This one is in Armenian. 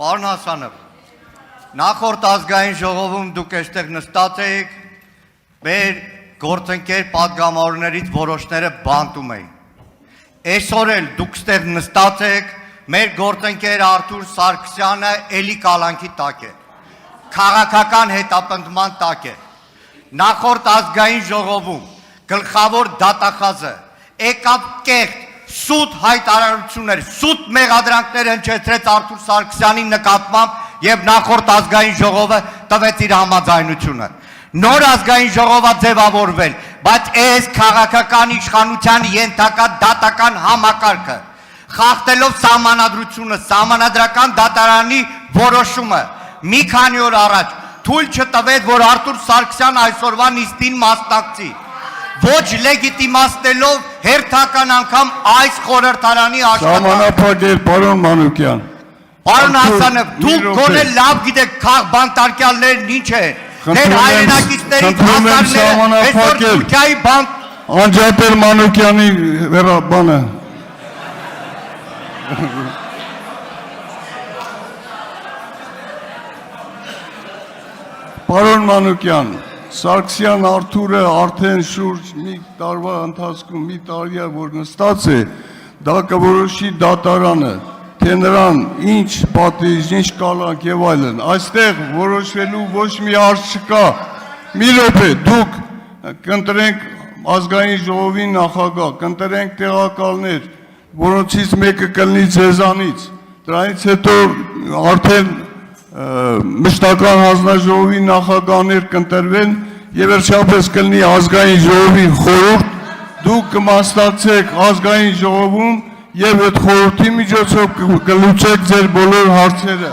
Պարոն Հասանով, նախորդ ազգային ժողովում դուք այստեղ նստած էիք, մեր գործընկեր պատգամավորներից որոշները բանտում էին։ Այսօր էլ դուք այստեղ նստած եք, մեր գործընկեր Արթուր Սարգսյանը էլի կալանքի տակ է, քաղաքական հետապնդման տակ է։ Նախորդ ազգային ժողովում գլխավոր դատախազը եկավ կեղտ, սուտ հայտարարություններ, սուտ մեղադրանքներ հնչեցրեց Արթուր Սարգսյանի նկատմամբ եւ նախորդ ազգային ժողովը տվեց իր համաձայնությունը։ Նոր ազգային ժողովը ձևավորվել, բայց այս քաղաքական իշխանության ենթակա դատական համակարգը խախտելով սահմանադրությունը, սահմանադրական դատարանի որոշումը մի քանի օր առաջ թույլ չտվեց, որ Արթուր Սարգսյանը այսօրվա նիստին մասնակցի, ոչ լեգիտիմացնելով հերթական անգամ այս խորհրդարանի աշխատանքը։ Սահմանափակել, պարոն Մանուկյան։ Պարոն Հասանով, դուք գոնե լավ գիտեք բանտարկյալներն ինչ է, մեր հայրենակիցներից հասարները, այսօր Թուրքիայի բանտ… Անջատել Մանուկյանի բանը։ Պարոն Մանուկյան, Սարգսյան Արթուրը արդեն շուրջ մի տարվա ընթացքում մի տարի է, որ նստած է, դա կորոշի դատարանը, թե նրան ինչ պատիժ, ինչ կալանք եւ այլն։ Այստեղ որոշվելու ոչ մի հարց չկա։ Մի րոպե, դուք կընտրենք ազգային ժողովի նախագահ, կընտրենք տեղակալներ, որոնցից մեկը կլինի ձեզանից։ Դրանից հետո արդեն մշտական հանձնաժողովի նախագահներ կընտրվեն եւ վերջապես կլինի ազգային ժողովի խորհուրդ, դուք կմասնակցեք ազգային ժողովում եւ այդ խորհրդի միջոցով կլուծեք ձեր բոլոր հարցերը։